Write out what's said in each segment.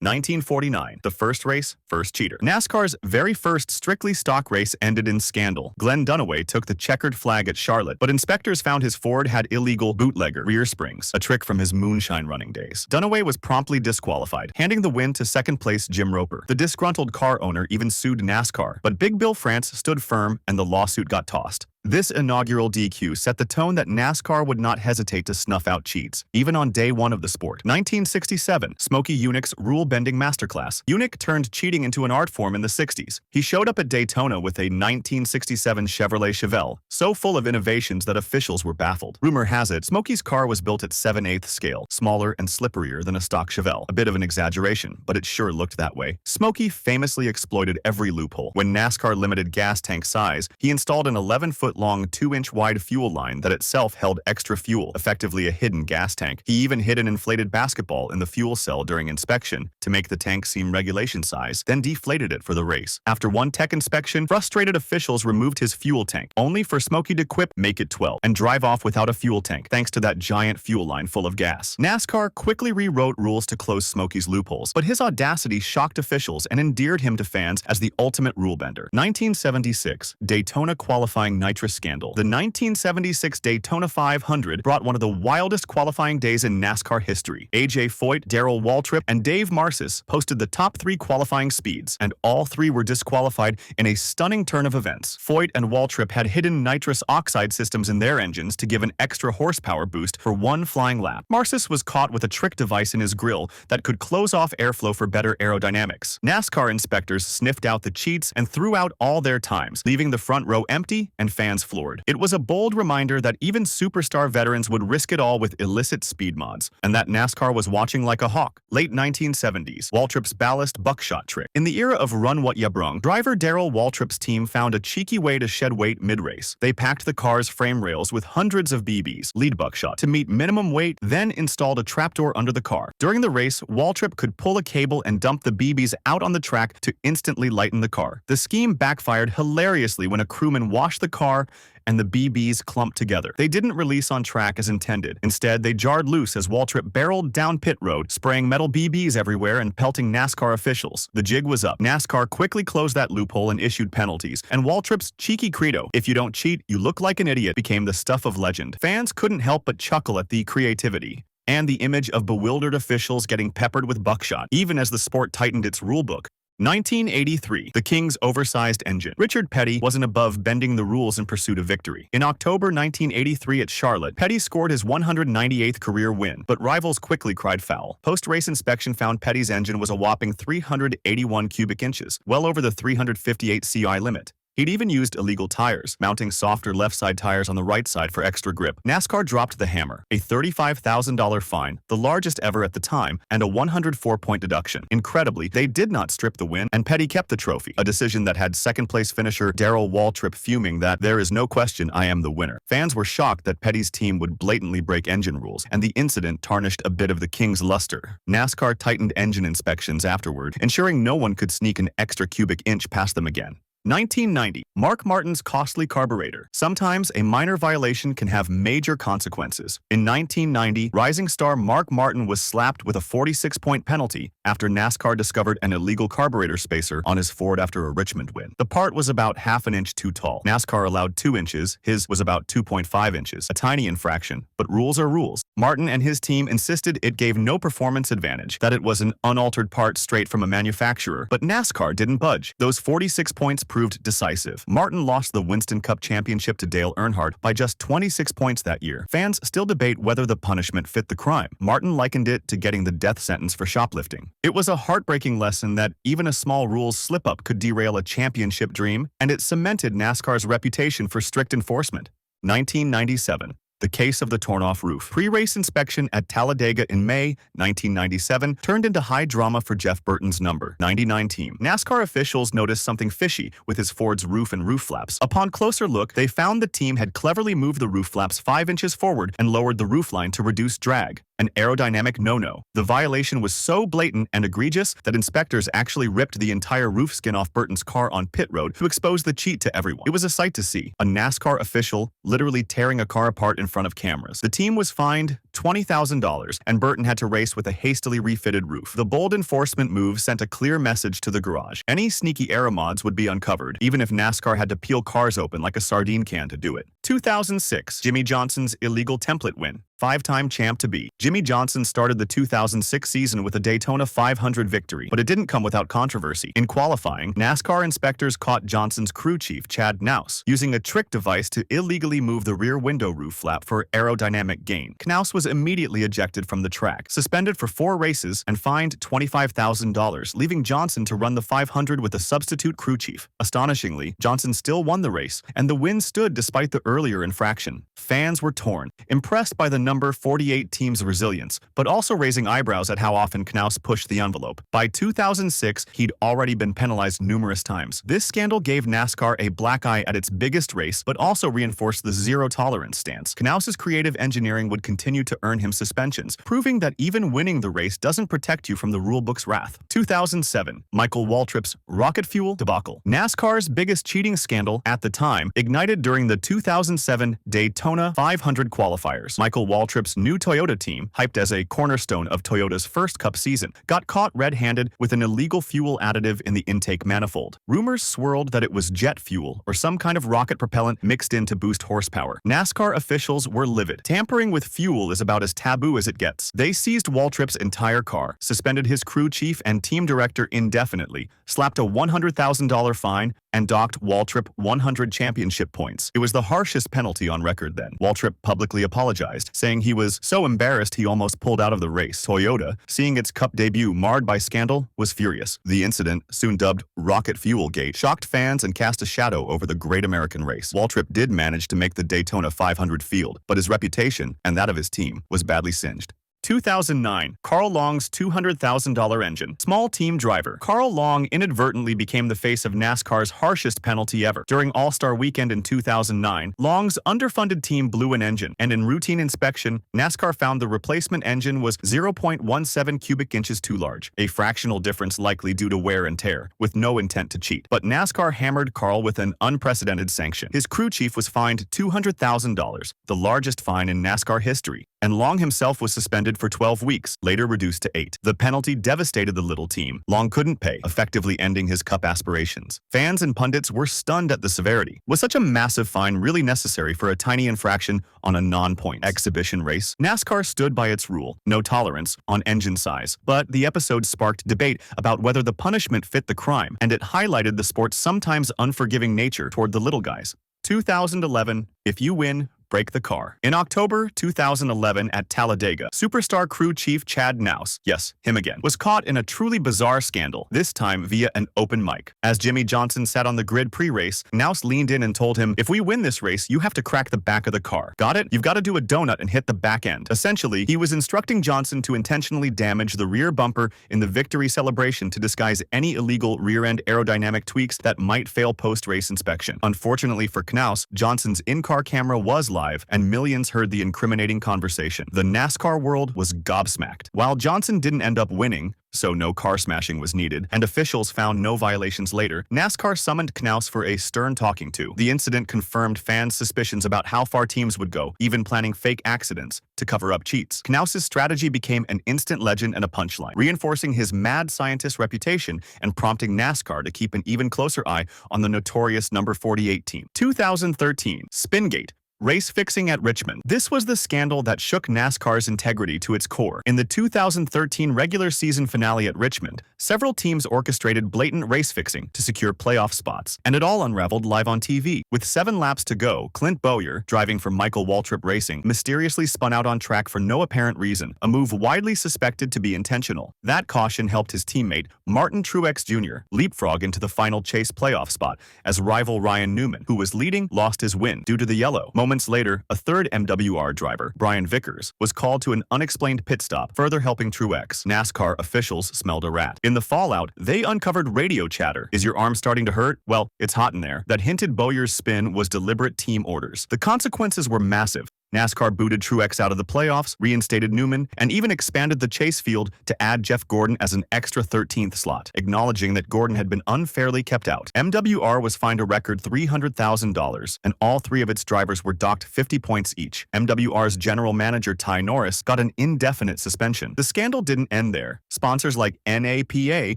1949, the first race, first cheater. NASCAR's very first strictly stock race ended in scandal. Glenn Dunaway took the checkered flag at Charlotte, but inspectors found his Ford had illegal bootlegger rear springs, a trick from his moonshine running days. Dunaway was promptly disqualified, handing the win to second-place Jim Roper. The disgruntled car owner even sued NASCAR, but Big Bill France stood firm and the lawsuit got tossed. This inaugural DQ set the tone that NASCAR would not hesitate to snuff out cheats, even on day one of the sport. 1967, Smokey Yunick's rule-bending masterclass. Yunick turned cheating into an art form in the 60s. He showed up at Daytona with a 1967 Chevrolet Chevelle, so full of innovations that officials were baffled. Rumor has it, Smokey's car was built at 7/8 scale, smaller and slipperier than a stock Chevelle. A bit of an exaggeration, but it sure looked that way. Smokey famously exploited every loophole. When NASCAR limited gas tank size, he installed an 11-foot-long 2-inch wide fuel line that itself held extra fuel, effectively a hidden gas tank. He even hid an inflated basketball in the fuel cell during inspection to make the tank seem regulation size, then deflated it for the race. After one tech inspection, frustrated officials removed his fuel tank, only for Smokey to quip, make it 12, and drive off without a fuel tank, thanks to that giant fuel line full of gas. NASCAR quickly rewrote rules to close Smokey's loopholes, but his audacity shocked officials and endeared him to fans as the ultimate rule bender. 1976, Daytona qualifying Nitrous scandal. The 1976 Daytona 500 brought one of the wildest qualifying days in NASCAR history. A.J. Foyt, Darrell Waltrip, and Dave Marcis posted the top 3 qualifying speeds, and all 3 were disqualified in a stunning turn of events. Foyt and Waltrip had hidden nitrous oxide systems in their engines to give an extra horsepower boost for one flying lap. Marcis was caught with a trick device in his grille that could close off airflow for better aerodynamics. NASCAR inspectors sniffed out the cheats and threw out all their times, leaving the front row empty and fans floored. It was a bold reminder that even superstar veterans would risk it all with illicit speed mods, and that NASCAR was watching like a hawk. Late 1970s, Waltrip's Ballast Buckshot trick. In the era of run what ya brung, driver Darrell Waltrip's team found a cheeky way to shed weight mid-race. They packed the car's frame rails with hundreds of BBs, lead buckshot, to meet minimum weight, then installed a trapdoor under the car. During the race, Waltrip could pull a cable and dump the BBs out on the track to instantly lighten the car. The scheme backfired hilariously when a crewman washed the car and the BBs clumped together. They didn't release on track as intended. Instead, they jarred loose as Waltrip barreled down pit road, spraying metal BBs everywhere and pelting NASCAR officials. The jig was up. NASCAR quickly closed that loophole and issued penalties, and Waltrip's cheeky credo, "If you don't cheat, you look like an idiot," became the stuff of legend. Fans couldn't help but chuckle at the creativity and the image of bewildered officials getting peppered with buckshot, even as the sport tightened its rulebook. 1983, the King's oversized engine. Richard Petty wasn't above bending the rules in pursuit of victory. In October 1983 at Charlotte, Petty scored his 198th career win, but rivals quickly cried foul. Post-race inspection found Petty's engine was a whopping 381 cubic inches, well over the 358 CI limit. He'd even used illegal tires, mounting softer left-side tires on the right side for extra grip. NASCAR dropped the hammer, a $35,000 fine, the largest ever at the time, and a 104-point deduction. Incredibly, they did not strip the win, and Petty kept the trophy, a decision that had second-place finisher Darrell Waltrip fuming that "there is no question I am the winner." Fans were shocked that Petty's team would blatantly break engine rules, and the incident tarnished a bit of the King's luster. NASCAR tightened engine inspections afterward, ensuring no one could sneak an extra cubic inch past them again. 1990, Mark Martin's costly carburetor. Sometimes a minor violation can have major consequences. In 1990, rising star Mark Martin was slapped with a 46-point penalty after NASCAR discovered an illegal carburetor spacer on his Ford after a Richmond win. The part was about half an inch too tall. NASCAR allowed 2 inches, his was about 2.5 inches, a tiny infraction, but rules are rules. Martin and his team insisted it gave no performance advantage, that it was an unaltered part straight from a manufacturer, but NASCAR didn't budge. Those 46 points proved decisive. Martin lost the Winston Cup championship to Dale Earnhardt by just 26 points that year. Fans still debate whether the punishment fit the crime. Martin likened it to getting the death sentence for shoplifting. It was a heartbreaking lesson that even a small rules slip-up could derail a championship dream, and it cemented NASCAR's reputation for strict enforcement. 1997. The case of the torn-off roof. Pre-race inspection at Talladega in May 1997 turned into high drama for Jeff Burton's number 99 team. NASCAR officials noticed something fishy with his Ford's roof and roof flaps. Upon closer look, they found the team had cleverly moved the roof flaps 5 inches forward and lowered the roof line to reduce drag. An aerodynamic no-no. The violation was so blatant and egregious that inspectors actually ripped the entire roof skin off Burton's car on pit road to expose the cheat to everyone. It was a sight to see. A NASCAR official literally tearing a car apart in front of cameras. The team was fined $20,000, and Burton had to race with a hastily refitted roof. The bold enforcement move sent a clear message to the garage. Any sneaky Aero mods would be uncovered, even if NASCAR had to peel cars open like a sardine can to do it. 2006, Jimmie Johnson's illegal template win. Five-time champ to be. Jimmie Johnson started the 2006 season with a Daytona 500 victory, but it didn't come without controversy. In qualifying, NASCAR inspectors caught Johnson's crew chief, Knaus, using a trick device to illegally move the rear window roof flap for aerodynamic gain. Knaus was immediately ejected from the track, suspended for 4 races, and fined $25,000, leaving Johnson to run the 500 with a substitute crew chief. Astonishingly, Johnson still won the race, and the win stood despite the earlier infraction. Fans were torn, impressed by the number 48 team's resilience, but also raising eyebrows at how often Knaus pushed the envelope. By 2006, he'd already been penalized numerous times. This scandal gave NASCAR a black eye at its biggest race, but also reinforced the zero-tolerance stance. Knaus's creative engineering would continue to earn him suspensions, proving that even winning the race doesn't protect you from the rulebook's wrath. 2007, Michael Waltrip's rocket fuel debacle. NASCAR's biggest cheating scandal at the time ignited during the 2007 Daytona 500 qualifiers. Michael Waltrip's new Toyota team, hyped as a cornerstone of Toyota's first Cup season, got caught red-handed with an illegal fuel additive in the intake manifold. Rumors swirled that it was jet fuel or some kind of rocket propellant mixed in to boost horsepower. NASCAR officials were livid. Tampering with fuel is about as taboo as it gets. They seized Waltrip's entire car, suspended his crew chief and team director indefinitely, slapped a $100,000 fine, and docked Waltrip 100 championship points. It was the harshest penalty on record then. Waltrip publicly apologized, saying he was so embarrassed he almost pulled out of the race. Toyota, seeing its Cup debut marred by scandal, was furious. The incident, soon dubbed Rocket Fuel Gate, shocked fans and cast a shadow over the great American race. Waltrip did manage to make the Daytona 500 field, but his reputation, and that of his team, was badly singed. 2009, Carl Long's $200,000 engine. Small team driver. Carl Long inadvertently became the face of NASCAR's harshest penalty ever. During All-Star Weekend in 2009, Long's underfunded team blew an engine, and in routine inspection, NASCAR found the replacement engine was 0.17 cubic inches too large, a fractional difference likely due to wear and tear, with no intent to cheat. But NASCAR hammered Carl with an unprecedented sanction. His crew chief was fined $200,000, the largest fine in NASCAR history, and Long himself was suspended for 12 weeks, later reduced to 8. The penalty devastated the little team. Long couldn't pay, effectively ending his Cup aspirations. Fans and pundits were stunned at the severity. Was such a massive fine really necessary for a tiny infraction on a non-point exhibition race? NASCAR stood by its rule, no tolerance, on engine size. But the episode sparked debate about whether the punishment fit the crime, and it highlighted the sport's sometimes unforgiving nature toward the little guys. 2011, if you win, break the car. In October 2011 at Talladega, superstar crew chief Knaus, yes, him again, was caught in a truly bizarre scandal, this time via an open mic. As Jimmie Johnson sat on the grid pre-race, Knaus leaned in and told him, if we win this race, you have to crack the back of the car. Got it? You've got to do a donut and hit the back end. Essentially, he was instructing Johnson to intentionally damage the rear bumper in the victory celebration to disguise any illegal rear-end aerodynamic tweaks that might fail post-race inspection. Unfortunately for Knaus, Johnson's in-car camera was live, and millions heard the incriminating conversation. The NASCAR world was gobsmacked. While Johnson didn't end up winning, so no car smashing was needed, and officials found no violations later, NASCAR summoned Knaus for a stern talking to. The incident confirmed fans' suspicions about how far teams would go, even planning fake accidents to cover up cheats. Knaus's strategy became an instant legend and a punchline, reinforcing his mad scientist reputation and prompting NASCAR to keep an even closer eye on the notorious number 48 team. 2013, Spingate. Race fixing at Richmond. This was the scandal that shook NASCAR's integrity to its core. In the 2013 regular season finale at Richmond, several teams orchestrated blatant race fixing to secure playoff spots, and it all unraveled live on TV. With 7 laps to go, Clint Bowyer, driving for Michael Waltrip Racing, mysteriously spun out on track for no apparent reason, a move widely suspected to be intentional. That caution helped his teammate, Martin Truex Jr., leapfrog into the final chase playoff spot, as rival Ryan Newman, who was leading, lost his win due to the yellow. Moments later, a third MWR driver, Brian Vickers, was called to an unexplained pit stop, further helping Truex. NASCAR officials smelled a rat. In the fallout, they uncovered radio chatter. Is your arm starting to hurt? Well, it's hot in there. That hinted Bowyer's spin was deliberate team orders. The consequences were massive. NASCAR booted Truex out of the playoffs, reinstated Newman, and even expanded the chase field to add Jeff Gordon as an extra 13th slot, acknowledging that Gordon had been unfairly kept out. MWR was fined a record $300,000, and all three of its drivers were docked 50 points each. MWR's general manager Ty Norris got an indefinite suspension. The scandal didn't end there. Sponsors like NAPA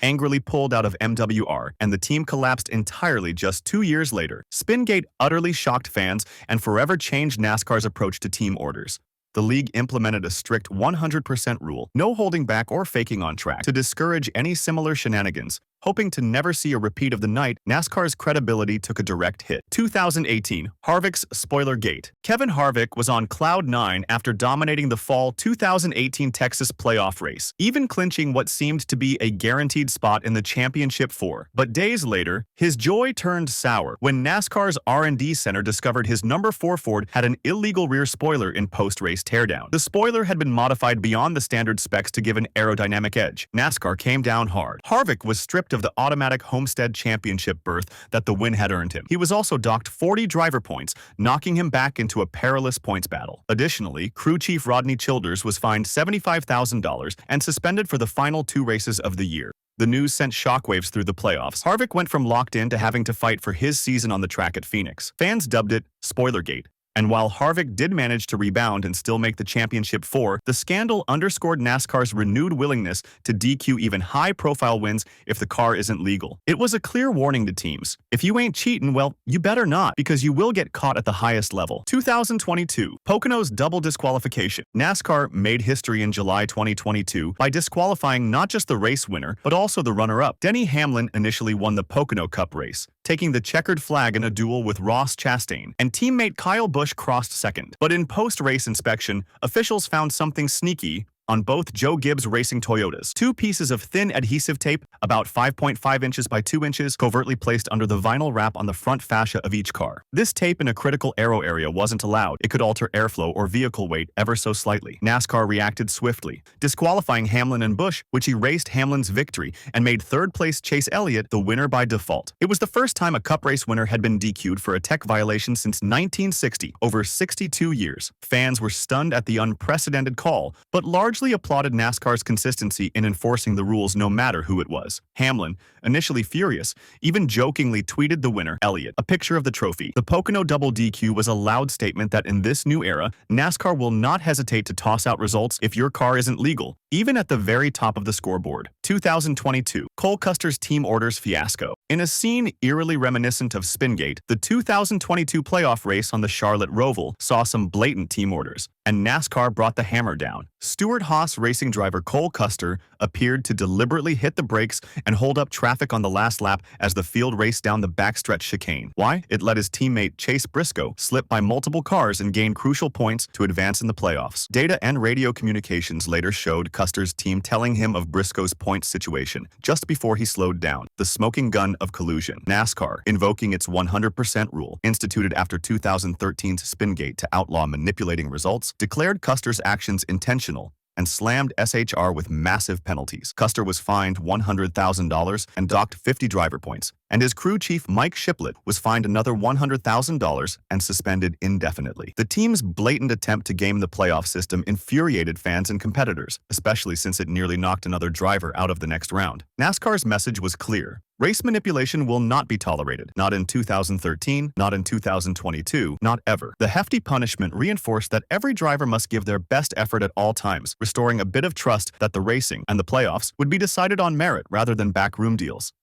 angrily pulled out of MWR, and the team collapsed entirely just 2 years later. Spingate utterly shocked fans and forever changed NASCAR's approach to team orders. The league implemented a strict 100% rule, no holding back or faking on track, to discourage any similar shenanigans. Hoping to never see a repeat of the night, NASCAR's credibility took a direct hit. 2018, Harvick's spoiler gate. Kevin Harvick was on cloud 9 after dominating the fall 2018 Texas playoff race, even clinching what seemed to be a guaranteed spot in the championship 4. But days later, his joy turned sour when NASCAR's R&D center discovered his number 4 Ford had an illegal rear spoiler in post-race teardown. The spoiler had been modified beyond the standard specs to give an aerodynamic edge. NASCAR came down hard. Harvick was stripped of the automatic Homestead Championship berth that the win had earned him. He was also docked 40 driver points, knocking him back into a perilous points battle. Additionally, crew chief Rodney Childers was fined $75,000 and suspended for the final 2 races of the year. The news sent shockwaves through the playoffs. Harvick went from locked in to having to fight for his season on the track at Phoenix. Fans dubbed it Spoilergate. And while Harvick did manage to rebound and still make the championship 4, the scandal underscored NASCAR's renewed willingness to DQ even high-profile wins if the car isn't legal. It was a clear warning to teams. If you ain't cheating, well, you better not, because you will get caught at the highest level. 2022, Pocono's double disqualification. NASCAR made history in July 2022 by disqualifying not just the race winner, but also the runner-up. Denny Hamlin initially won the Pocono Cup race, taking the checkered flag in a duel with Ross Chastain, and teammate Kyle Busch crossed second. But in post-race inspection, officials found something sneaky on both Joe Gibbs Racing Toyotas. 2 pieces of thin adhesive tape, about 5.5 inches by 2 inches, covertly placed under the vinyl wrap on the front fascia of each car. This tape in a critical aero area wasn't allowed. It could alter airflow or vehicle weight ever so slightly. NASCAR reacted swiftly, disqualifying Hamlin and Busch, which erased Hamlin's victory and made third-place Chase Elliott the winner by default. It was the first time a Cup race winner had been DQ'd for a tech violation since 1960, over 62 years. Fans were stunned at the unprecedented call, but largely applauded NASCAR's consistency in enforcing the rules no matter who it was. Hamlin, initially furious, even jokingly tweeted the winner, Elliott, a picture of the trophy. The Pocono double DQ was a loud statement that in this new era, NASCAR will not hesitate to toss out results if your car isn't legal, even at the very top of the scoreboard. 2022, Cole Custer's team orders fiasco. In a scene eerily reminiscent of Spingate, the 2022 playoff race on the Charlotte Roval saw some blatant team orders, and NASCAR brought the hammer down. Stewart Haas racing driver Cole Custer appeared to deliberately hit the brakes and hold up traffic on the last lap as the field raced down the backstretch chicane. Why? It let his teammate Chase Briscoe slip by multiple cars and gain crucial points to advance in the playoffs. Data and radio communications later showed Custer's team telling him of Briscoe's points situation just before he slowed down. The smoking gun of collusion. NASCAR, invoking its 100% rule, instituted after 2013's Spingate to outlaw manipulating results, declared Custer's actions intentional and slammed SHR with massive penalties. Custer was fined $100,000 and docked 50 driver points, and his crew chief Mike Shiplett was fined another $100,000 and suspended indefinitely. The team's blatant attempt to game the playoff system infuriated fans and competitors, especially since it nearly knocked another driver out of the next round. NASCAR's message was clear. Race manipulation will not be tolerated. Not in 2013, not in 2022, not ever. The hefty punishment reinforced that every driver must give their best effort at all times, restoring a bit of trust that the racing and the playoffs would be decided on merit rather than backroom deals.